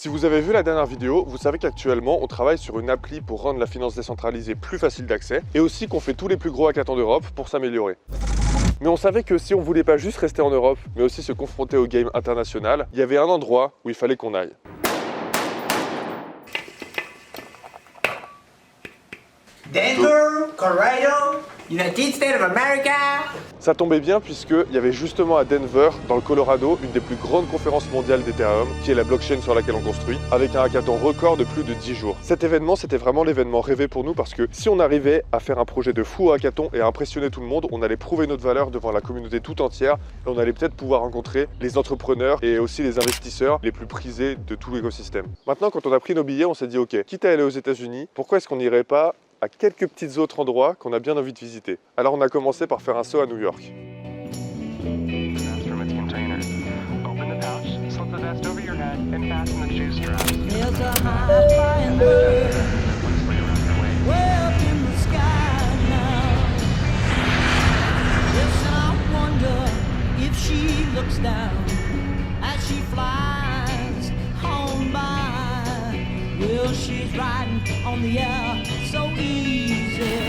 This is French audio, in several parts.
Si vous avez vu la dernière vidéo, vous savez qu'actuellement on travaille sur une appli pour rendre la finance décentralisée plus facile d'accès et aussi qu'on fait tous les plus gros hackathons d'Europe pour s'améliorer. Mais on savait que si on voulait pas juste rester en Europe, mais aussi se confronter au game international, il y avait un endroit où il fallait qu'on aille. Denver, Colorado, United States of America. Ça tombait bien puisqu'il y avait justement à Denver, dans le Colorado, une des plus grandes conférences mondiales d'Ethereum, qui est la blockchain sur laquelle on construit, avec un hackathon record de plus de 10 jours. Cet événement, c'était vraiment l'événement rêvé pour nous parce que si on arrivait à faire un projet de fou hackathon et à impressionner tout le monde, on allait prouver notre valeur devant la communauté tout entière et on allait peut-être pouvoir rencontrer les entrepreneurs et aussi les investisseurs les plus prisés de tout l'écosystème. Maintenant, quand on a pris nos billets, on s'est dit ok, quitte à aller aux États-Unis, pourquoi est-ce qu'on n'irait pas à quelques petits autres endroits qu'on a bien envie de visiter. Alors on a commencé par faire un saut à New York.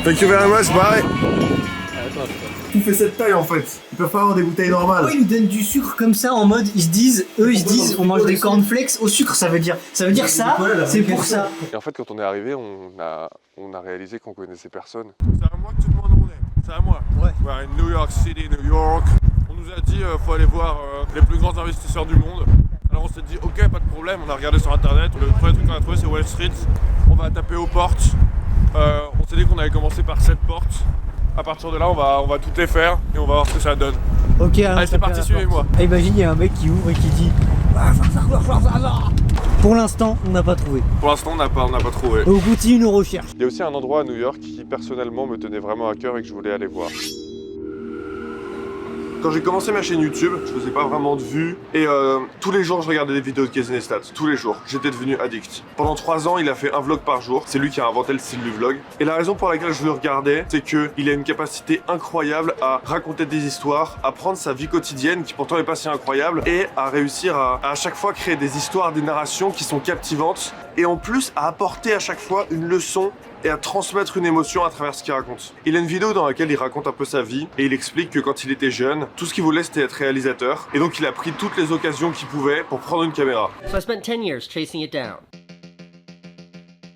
Thank you very much, bye. Tout fait cette taille en fait. Ils peuvent pas avoir des bouteilles normales. Pourquoi ils nous donnent du sucre comme ça en mode ils se disent on mange des cornflakes au sucre, ça veut dire ça, c'est pour ça. Et en fait quand on est arrivé, on a réalisé qu'on connaissait personne. C'est à moi que tu demandes où on est. C'est à moi. Ouais. We're in New York City, New York. On nous a dit faut aller voir les plus grands investisseurs du monde. Alors on s'est dit ok, pas de problème, on a regardé sur internet, le premier truc qu'on a trouvé c'est Wall Street. On va taper aux portes. On s'est dit qu'on allait commencer par cette porte. À partir de là, on va tout défaire et on va voir ce que ça donne. Ok, allez, c'est parti, suivez-moi. Imagine, il y a un mec qui ouvre et qui dit pour l'instant, on n'a pas trouvé. Pour l'instant, on n'a pas trouvé. On continue nos recherches. Il y a aussi un endroit à New York qui personnellement me tenait vraiment à cœur et que je voulais aller voir. Quand j'ai commencé ma chaîne YouTube, je faisais pas vraiment de vues et tous les jours je regardais des vidéos de Casey Neistat, tous les jours. J'étais devenu addict. Pendant 3 ans, il a fait un vlog par jour. C'est lui qui a inventé le style du vlog. Et la raison pour laquelle je le regardais, c'est qu'il a une capacité incroyable à raconter des histoires, à prendre sa vie quotidienne qui pourtant n'est pas si incroyable et à réussir à chaque fois créer des histoires, des narrations qui sont captivantes et en plus à apporter à chaque fois une leçon et à transmettre une émotion à travers ce qu'il raconte. Il a une vidéo dans laquelle il raconte un peu sa vie et il explique que quand il était jeune, tout ce qu'il voulait c'était être réalisateur et donc il a pris toutes les occasions qu'il pouvait pour prendre une caméra. So I spent 10 years chasing it down.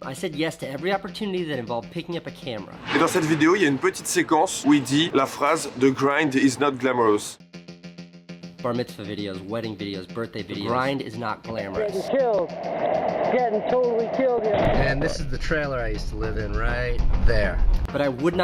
I said yes to every opportunity that involved picking up a camera. Et dans cette vidéo, il y a une petite séquence où il dit la phrase "The grind is not glamorous". Bar mitzvah videos, wedding videos, birthday videos. The grind is not glamorous. Getting totally killed here. And this is the trailer I used to live in right there. But I could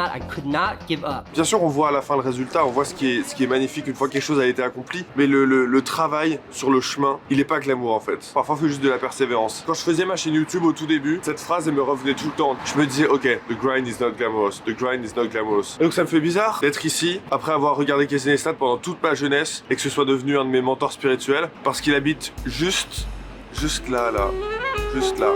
not give up. Bien sûr, on voit à la fin le résultat, on voit ce qui est magnifique une fois que quelque chose a été accompli, mais le travail sur le chemin, il est pas glamour en fait. Parfois, il faut juste de la persévérance. Quand je faisais ma chaîne YouTube au tout début, cette phrase, elle me revenait tout le temps. Je me disais, ok, the grind is not glamorous, the grind is not glamorous. Et donc ça me fait bizarre d'être ici, après avoir regardé Casey Neistat pendant toute ma jeunesse, et que ce soit devenu un de mes mentors spirituels, parce qu'il habite juste là, juste là.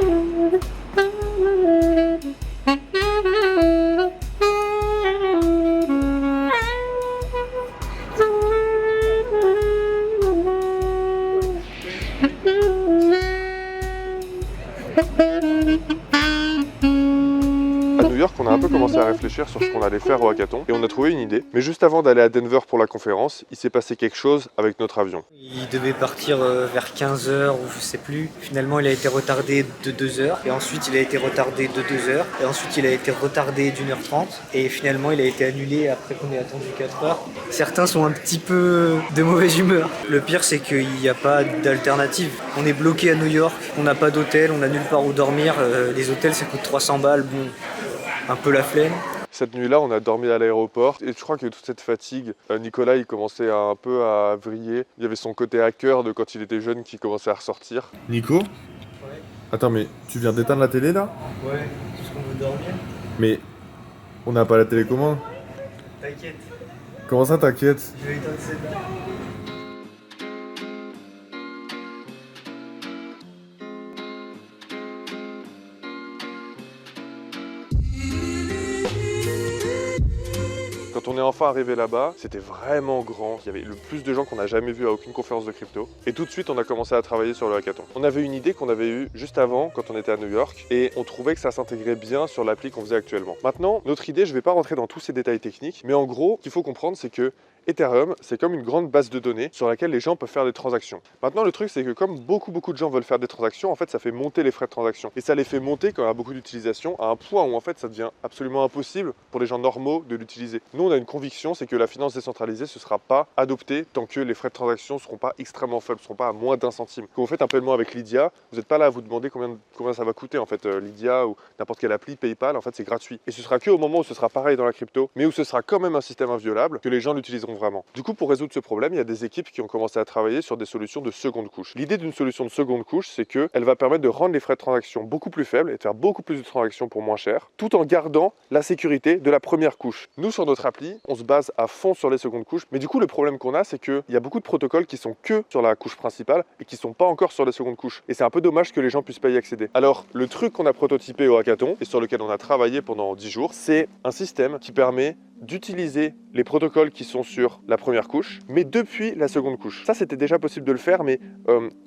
À New York, on a un peu commencé à réfléchir sur ce qu'on allait faire au hackathon et on a trouvé une idée. Mais juste avant d'aller à Denver pour la conférence, il s'est passé quelque chose avec notre avion. Il devait partir vers 15h ou je sais plus. Finalement, il a été retardé de 2h. Et ensuite, il a été retardé de 2h. Et ensuite, il a été retardé d'1h30. Et finalement, il a été annulé après qu'on ait attendu 4h. Certains sont un petit peu de mauvaise humeur. Le pire, c'est qu'il n'y a pas d'alternative. On est bloqué à New York, on n'a pas d'hôtel, on n'a nulle part où dormir. Les hôtels, ça coûte 300 balles. Bon, un peu la flemme. Cette nuit-là, on a dormi à l'aéroport et je crois que toute cette fatigue, Nicolas, il commençait un peu à vriller. Il y avait son côté hacker de quand il était jeune qui commençait à ressortir. Nico ? Ouais. Attends, mais tu viens d'éteindre la télé là ? Ouais, parce qu'on veut dormir. Mais on n'a pas la télécommande. T'inquiète, Comment ça, t'inquiète ? je vais éteindre celle-là. Quand Quand on est enfin arrivé là-bas, c'était vraiment grand. Il y avait le plus de gens qu'on n'a jamais vu à aucune conférence de crypto. Et tout de suite, on a commencé à travailler sur le hackathon. On avait une idée qu'on avait eue juste avant, quand on était à New York, et on trouvait que ça s'intégrait bien sur l'appli qu'on faisait actuellement. Maintenant, notre idée, je ne vais pas rentrer dans tous ces détails techniques, mais en gros, ce qu'il faut comprendre, c'est que Ethereum, c'est comme une grande base de données sur laquelle les gens peuvent faire des transactions. Maintenant, le truc, c'est que comme beaucoup de gens veulent faire des transactions, en fait, ça fait monter les frais de transaction. Et ça les fait monter quand il y a beaucoup d'utilisation à un point où, en fait, ça devient absolument impossible pour les gens normaux de l'utiliser. Nous, on a une conviction, c'est que la finance décentralisée, ce ne sera pas adopté tant que les frais de transaction ne seront pas extrêmement faibles, ne seront pas à moins d'1 centime. Quand vous faites un paiement avec Lydia, vous n'êtes pas là à vous demander combien ça va coûter, en fait. Lydia ou n'importe quelle appli, PayPal, en fait, c'est gratuit. Et ce sera qu'au moment où ce sera pareil dans la crypto, mais où ce sera quand même un système inviolable, que les gens l'utiliseront vraiment. Du coup, pour résoudre ce problème, il y a des équipes qui ont commencé à travailler sur des solutions de seconde couche. L'idée d'une solution de seconde couche, c'est qu'elle va permettre de rendre les frais de transaction beaucoup plus faibles et de faire beaucoup plus de transactions pour moins cher, tout en gardant la sécurité de la première couche. Nous, sur notre appli, on se base à fond sur les secondes couches, mais du coup, le problème qu'on a, c'est qu'il y a beaucoup de protocoles qui sont que sur la couche principale et qui sont pas encore sur les secondes couches. Et c'est un peu dommage que les gens puissent pas y accéder. Alors, le truc qu'on a prototypé au hackathon et sur lequel on a travaillé pendant 10 jours, c'est un système qui permet d'utiliser les protocoles qui sont sur la première couche, mais depuis la seconde couche. Ça, c'était déjà possible de le faire, mais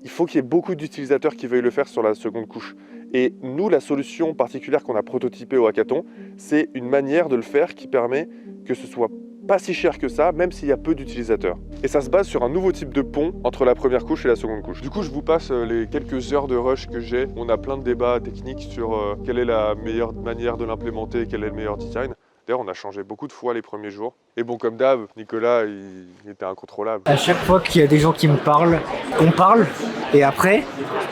il faut qu'il y ait beaucoup d'utilisateurs qui veuillent le faire sur la seconde couche. Et nous, la solution particulière qu'on a prototypée au hackathon, c'est une manière de le faire qui permet que ce soit pas si cher que ça, même s'il y a peu d'utilisateurs. Et ça se base sur un nouveau type de pont entre la première couche et la seconde couche. Du coup, je vous passe les quelques heures de rush que j'ai. On a plein de débats techniques sur quelle est la meilleure manière de l'implémenter, quel est le meilleur design. D'ailleurs, on a changé beaucoup de fois les premiers jours. Et bon, comme d'hab, Nicolas, il était incontrôlable. À chaque fois qu'il y a des gens qui me parlent, on parle, et après,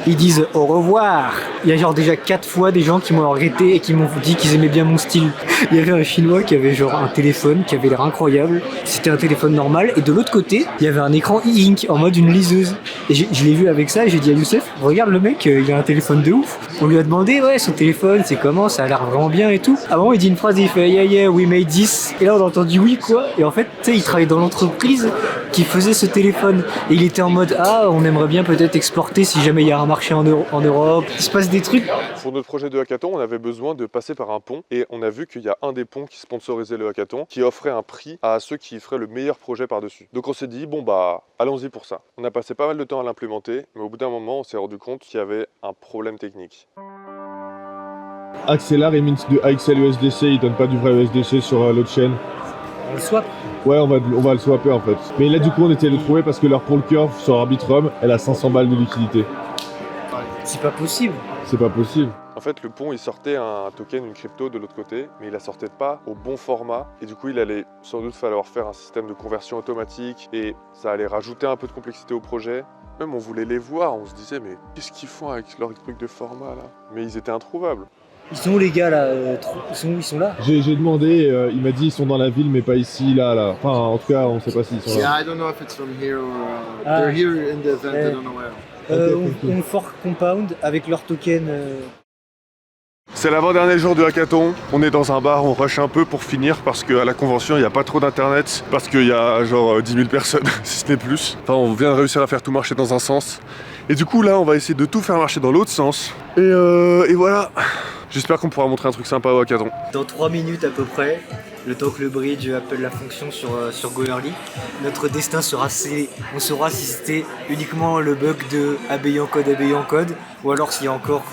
ils disent au revoir. Il y a genre déjà 4 fois des gens qui m'ont arrêté et qui m'ont dit qu'ils aimaient bien mon style. Il y avait un Chinois qui avait genre un téléphone qui avait l'air incroyable. C'était un téléphone normal. Et de l'autre côté, il y avait un écran e-ink en mode une liseuse. Et je l'ai vu avec ça et j'ai dit à Youssef, regarde le mec, il a un téléphone de ouf. On lui a demandé, ouais, son téléphone, c'est comment, ça a l'air vraiment bien et tout. Avant, il dit une phrase, il fait, yeah, we made this. Et là, on a entendu oui, quoi. Et en fait, tu sais, il travaillait dans l'entreprise qui faisait ce téléphone. Et il était en mode, on aimerait bien peut-être exporter si jamais il y a un marché en Europe. Il se passe des trucs. Pour notre projet de hackathon, on avait besoin de passer par un pont. Et on a vu qu'il y a un des ponts qui sponsorisait le hackathon, qui offrait un prix à ceux qui feraient le meilleur projet par-dessus. Donc on s'est dit, bon bah, allons-y pour ça. On a passé pas mal de temps à l'implémenter, mais au bout d'un moment, on s'est rendu compte qu'il y avait un problème technique. Axelar et mint de AXL USDC, ils donnent pas du vrai USDC sur l'autre chaîne. On le swap. Ouais, on va le swapper en fait. Mais là, du coup, on était le trouver parce que leur pool curve sur Arbitrum, elle a 500 balles de liquidité. C'est pas possible. C'est pas possible. En fait, le pont, il sortait un token, une crypto de l'autre côté, mais il la sortait pas au bon format. Et du coup, il allait sans doute falloir faire un système de conversion automatique et ça allait rajouter un peu de complexité au projet. Même on voulait les voir, on se disait, mais qu'est-ce qu'ils font avec leur truc de format là? Mais ils étaient introuvables. Ils sont où les gars là ils sont là? J'ai demandé, il m'a dit ils sont dans la ville mais pas ici, là. Enfin, en tout cas, on sait pas s'ils sont là. Yeah, I don't know if it's from here or they're here in the event, I don't know where. On fork Compound avec leur token. C'est l'avant-dernier jour du hackathon, on est dans un bar, on rush un peu pour finir parce qu'à la convention il n'y a pas trop d'internet, parce qu'il y a genre 10 000 personnes, si ce n'est plus. Enfin on vient de réussir à faire tout marcher dans un sens. Et du coup là on va essayer de tout faire marcher dans l'autre sens. Et voilà. J'espère qu'on pourra montrer un truc sympa au hackathon. Dans 3 minutes à peu près, le temps que le bridge appelle la fonction sur Goerli, notre destin sera scellé. On saura si c'était uniquement le bug de ABI en code, ou alors s'il y a encore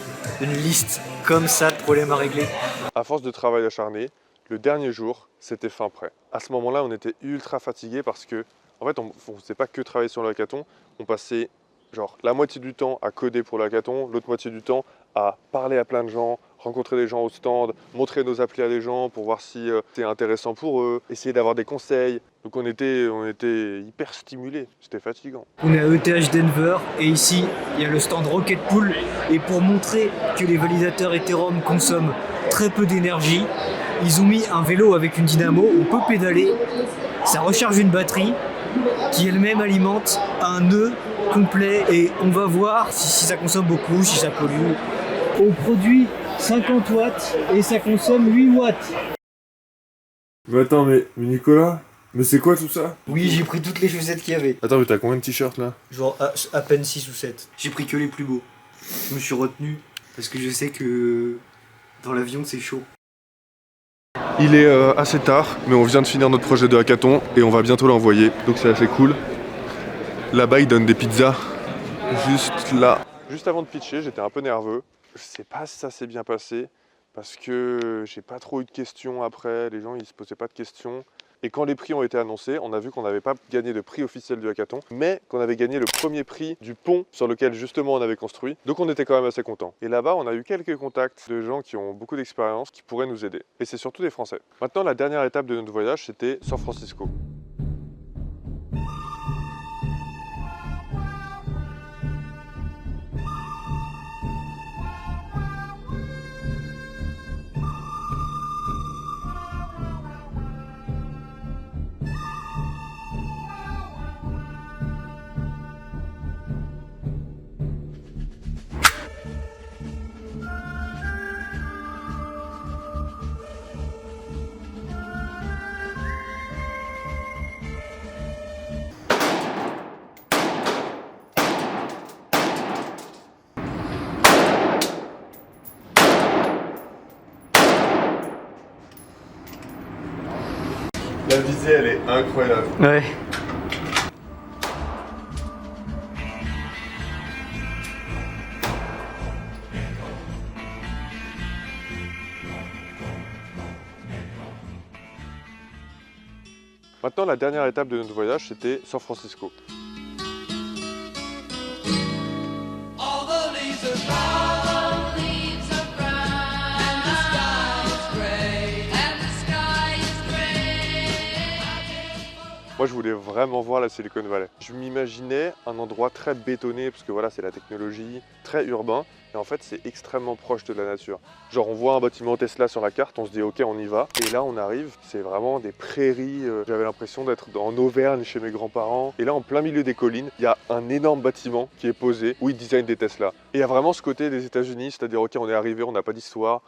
une liste comme ça de problèmes à régler. À force de travail acharné, le dernier jour, c'était fin prêt. À ce moment-là, on était ultra fatigué parce que, en fait, on ne faisait pas que travailler sur le hackathon, on passait genre la moitié du temps à coder pour le hackathon, l'autre moitié du temps à parler à plein de gens, rencontrer des gens au stand, montrer nos applis à des gens pour voir si c'est intéressant pour eux, essayer d'avoir des conseils. Donc on était hyper stimulés, c'était fatigant. On est à ETH Denver et ici il y a le stand Rocket Pool et pour montrer que les validateurs Ethereum consomment très peu d'énergie, ils ont mis un vélo avec une dynamo, on peut pédaler, ça recharge une batterie qui elle-même alimente un nœud complet et on va voir si ça consomme beaucoup, si ça pollue. On produit 50 watts et ça consomme 8 watts. Mais attends, mais Nicolas, mais c'est quoi tout ça? Oui, j'ai pris toutes les chaussettes qu'il y avait. Attends, mais t'as combien de t-shirts là? Genre à peine 6 ou 7. J'ai pris que les plus beaux. Je me suis retenu parce que je sais que dans l'avion c'est chaud. Il est assez tard, mais on vient de finir notre projet de hackathon et on va bientôt l'envoyer, donc c'est assez cool. Là-bas, ils donnent des pizzas, juste là. Juste avant de pitcher, j'étais un peu nerveux. Je sais pas si ça s'est bien passé, parce que j'ai pas trop eu de questions après, les gens ils se posaient pas de questions. Et quand les prix ont été annoncés, on a vu qu'on n'avait pas gagné de prix officiel du hackathon, mais qu'on avait gagné le premier prix du pont sur lequel justement on avait construit. Donc on était quand même assez contents. Et là-bas, on a eu quelques contacts de gens qui ont beaucoup d'expérience, qui pourraient nous aider. Et c'est surtout des Français. Maintenant, la dernière étape de notre voyage, c'était San Francisco. La visée, elle est incroyable. Ouais. Maintenant, la dernière étape de notre voyage, c'était San Francisco. Moi, je voulais vraiment voir la Silicon Valley. Je m'imaginais un endroit très bétonné, parce que voilà, c'est la technologie, très urbain. Et en fait, c'est extrêmement proche de la nature. Genre, on voit un bâtiment Tesla sur la carte, on se dit ok, on y va. Et là, on arrive, c'est vraiment des prairies. J'avais l'impression d'être en Auvergne chez mes grands-parents. Et là, en plein milieu des collines, il y a un énorme bâtiment qui est posé où ils designent des Tesla. Et il y a vraiment ce côté des États-Unis, c'est-à-dire ok, on est arrivé, on n'a pas d'histoire.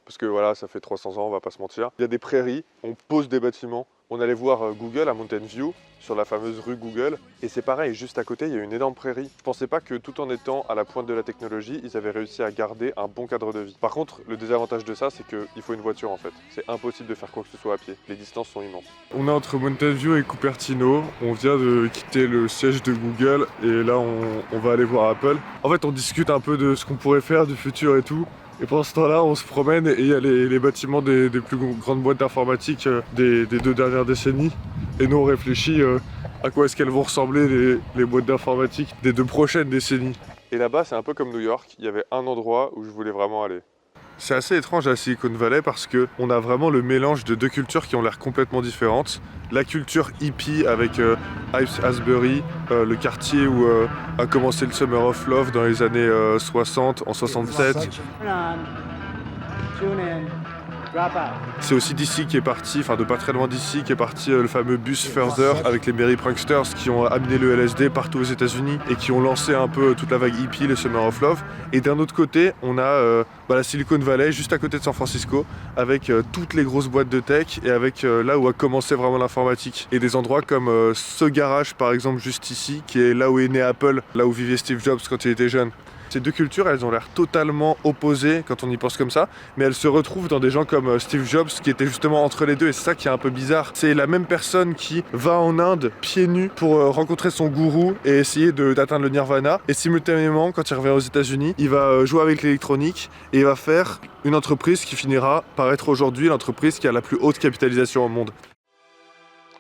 Parce que voilà, ça fait 300 ans, on va pas se mentir. Il y a des prairies, on pose des bâtiments. On allait voir Google à Mountain View, sur la fameuse rue Google. Et c'est pareil, juste à côté, il y a une énorme prairie. Je pensais pas que tout en étant à la pointe de la technologie, ils avaient réussi à garder un bon cadre de vie. Par contre, le désavantage de ça, c'est qu'il faut une voiture en fait. C'est impossible de faire quoi que ce soit à pied. Les distances sont immenses. On est entre Mountain View et Cupertino. On vient de quitter le siège de Google et là, on va aller voir Apple. En fait, on discute un peu de ce qu'on pourrait faire, du futur et tout. Et pendant ce temps-là, on se promène et il y a les bâtiments des plus grandes boîtes d'informatique des 2 dernières décennies. Et nous, on réfléchit à quoi est-ce qu'elles vont ressembler les boîtes d'informatique des 2 prochaines décennies. Et là-bas, c'est un peu comme New York. Il y avait un endroit où je voulais vraiment aller. C'est assez étrange à Silicon Valley parce qu'on a vraiment le mélange de 2 cultures qui ont l'air complètement différentes. La culture hippie avec Asbury, le quartier où a commencé le Summer of Love dans les années 60, en 67. C'est aussi d'ici qui est parti, enfin de pas très loin d'ici, qui est parti le fameux bus Further avec les Merry Pranksters qui ont amené le LSD partout aux États-Unis et qui ont lancé un peu toute la vague hippie, le Summer of Love. Et d'un autre côté, on a la Silicon Valley juste à côté de San Francisco avec toutes les grosses boîtes de tech et avec là où a commencé vraiment l'informatique. Et des endroits comme ce garage par exemple juste ici qui est là où est né Apple, là où vivait Steve Jobs quand il était jeune. Ces 2 cultures, elles ont l'air totalement opposées quand on y pense comme ça, mais elles se retrouvent dans des gens comme Steve Jobs qui était justement entre les deux et c'est ça qui est un peu bizarre. C'est la même personne qui va en Inde pieds nus pour rencontrer son gourou et essayer d'atteindre le nirvana et simultanément, quand il revient aux États-Unis, il va jouer avec l'électronique et il va faire une entreprise qui finira par être aujourd'hui l'entreprise qui a la plus haute capitalisation au monde.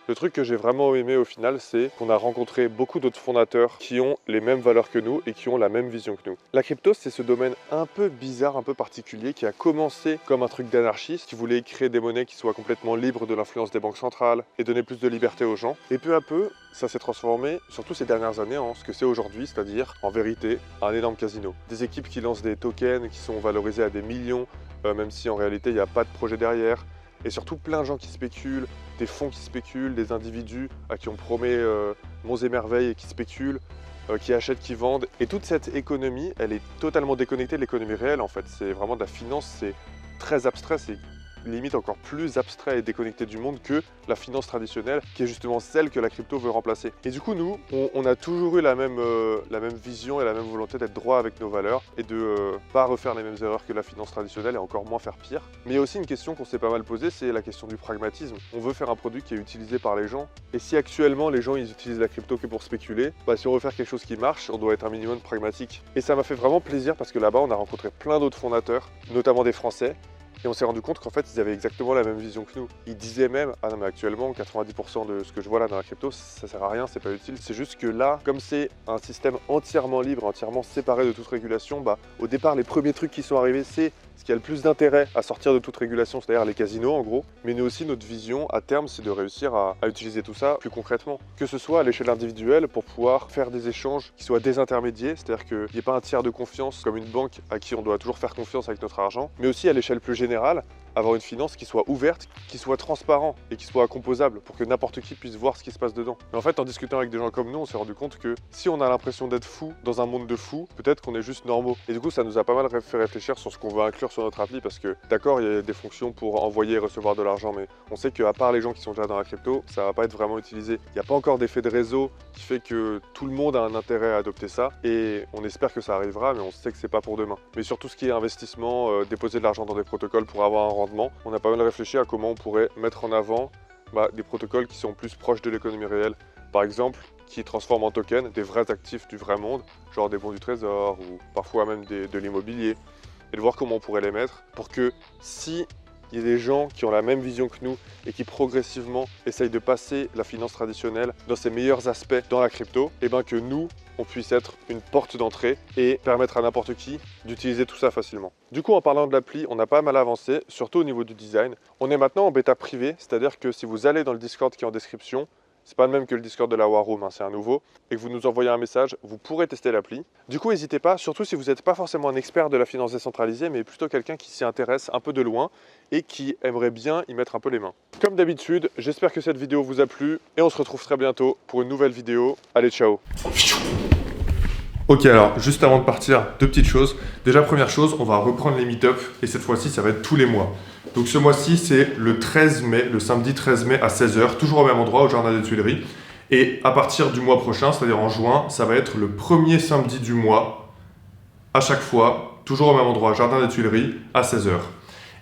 Le truc que j'ai vraiment aimé au final, c'est qu'on a rencontré beaucoup d'autres fondateurs qui ont les mêmes valeurs que nous et qui ont la même vision que nous. La crypto, c'est ce domaine un peu bizarre, un peu particulier, qui a commencé comme un truc d'anarchiste, qui voulait créer des monnaies qui soient complètement libres de l'influence des banques centrales et donner plus de liberté aux gens. Et peu à peu, ça s'est transformé, surtout ces dernières années, en ce que c'est aujourd'hui, c'est-à-dire, en vérité, un énorme casino. Des équipes qui lancent des tokens qui sont valorisés à des millions, même si en réalité, il n'y a pas de projet derrière. Et surtout plein de gens qui spéculent, des fonds qui spéculent, des individus à qui on promet monts et merveilles et qui spéculent, qui achètent, qui vendent. Et toute cette économie, elle est totalement déconnectée de l'économie réelle en fait. C'est vraiment de la finance, c'est très abstrait, c'est limite encore plus abstrait et déconnecté du monde que la finance traditionnelle, qui est justement celle que la crypto veut remplacer. Et du coup, nous, on a toujours eu la même vision et la même volonté d'être droit avec nos valeurs et de pas refaire les mêmes erreurs que la finance traditionnelle et encore moins faire pire. Mais il y a aussi une question qu'on s'est pas mal posée, c'est la question du pragmatisme. On veut faire un produit qui est utilisé par les gens. Et si actuellement les gens ils utilisent la crypto que pour spéculer, bah, si on veut faire quelque chose qui marche, on doit être un minimum pragmatique. Et ça m'a fait vraiment plaisir parce que là-bas on a rencontré plein d'autres fondateurs, notamment des Français. Et on s'est rendu compte qu'en fait, ils avaient exactement la même vision que nous. Ils disaient même, ah non mais actuellement, 90% de ce que je vois là dans la crypto, ça sert à rien, c'est pas utile. C'est juste que là, comme c'est un système entièrement libre, entièrement séparé de toute régulation, bah, au départ, les premiers trucs qui sont arrivés, c'est ce qui a le plus d'intérêt à sortir de toute régulation, c'est-à-dire les casinos en gros. Mais nous aussi, notre vision à terme, c'est de réussir à utiliser tout ça plus concrètement. Que ce soit à l'échelle individuelle pour pouvoir faire des échanges qui soient désintermédiés, c'est-à-dire qu'il n'y ait pas un tiers de confiance comme une banque à qui on doit toujours faire confiance avec notre argent, mais aussi à l'échelle plus générale, avoir une finance qui soit ouverte, qui soit transparente et qui soit composable pour que n'importe qui puisse voir ce qui se passe dedans. Mais en fait, en discutant avec des gens comme nous, on s'est rendu compte que si on a l'impression d'être fou dans un monde de fous, peut-être qu'on est juste normaux. Et du coup, ça nous a pas mal fait réfléchir sur ce qu'on veut inclure sur notre appli parce que, d'accord, il y a des fonctions pour envoyer et recevoir de l'argent, mais on sait qu'à part les gens qui sont déjà dans la crypto, ça va pas être vraiment utilisé. Il n'y a pas encore d'effet de réseau qui fait que tout le monde a un intérêt à adopter ça et on espère que ça arrivera, mais on sait que c'est pas pour demain. Mais sur tout ce qui est investissement, déposer de l'argent dans des protocoles pour avoir un rendement, on a pas mal réfléchi à comment on pourrait mettre en avant des protocoles qui sont plus proches de l'économie réelle. Par exemple, qui transforment en tokens des vrais actifs du vrai monde, genre des bons du trésor ou parfois même de l'immobilier. Et de voir comment on pourrait les mettre pour que si il y a des gens qui ont la même vision que nous et qui progressivement essayent de passer la finance traditionnelle dans ses meilleurs aspects dans la crypto, et bien que nous, on puisse être une porte d'entrée et permettre à n'importe qui d'utiliser tout ça facilement. Du coup, en parlant de l'appli, on a pas mal avancé, surtout au niveau du design. On est maintenant en bêta privée, c'est-à-dire que si vous allez dans le Discord qui est en description, c'est pas le même que le Discord de la War Room, hein, c'est un nouveau, et que vous nous envoyez un message, vous pourrez tester l'appli. Du coup, n'hésitez pas, surtout si vous n'êtes pas forcément un expert de la finance décentralisée, mais plutôt quelqu'un qui s'y intéresse un peu de loin et qui aimerait bien y mettre un peu les mains. Comme d'habitude, j'espère que cette vidéo vous a plu, et on se retrouve très bientôt pour une nouvelle vidéo. Allez, ciao! Ok, alors juste avant de partir, deux petites choses. Déjà, première chose, on va reprendre les meet-up et cette fois-ci, ça va être tous les mois. Donc ce mois-ci, c'est le 13 mai, le samedi 13 mai à 16h, toujours au même endroit, au Jardin des Tuileries. Et à partir du mois prochain, c'est-à-dire en juin, ça va être le premier samedi du mois, à chaque fois, toujours au même endroit, Jardin des Tuileries, à 16h.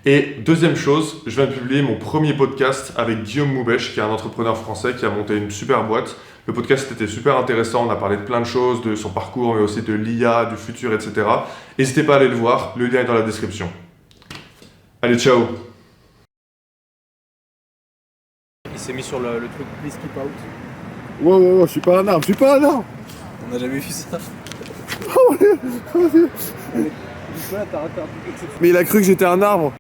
Et deuxième chose, je viens de publier mon premier podcast avec Guillaume Moubèche, qui est un entrepreneur français qui a monté une super boîte. Le podcast était super intéressant, on a parlé de plein de choses, de son parcours, mais aussi de l'IA, du futur, etc. N'hésitez pas à aller le voir, le lien est dans la description. Allez, ciao! Il s'est mis sur le truc Please Keep Out. Ouais, je suis pas un arbre, On n'a jamais vu ça. Mais il a cru que j'étais un arbre.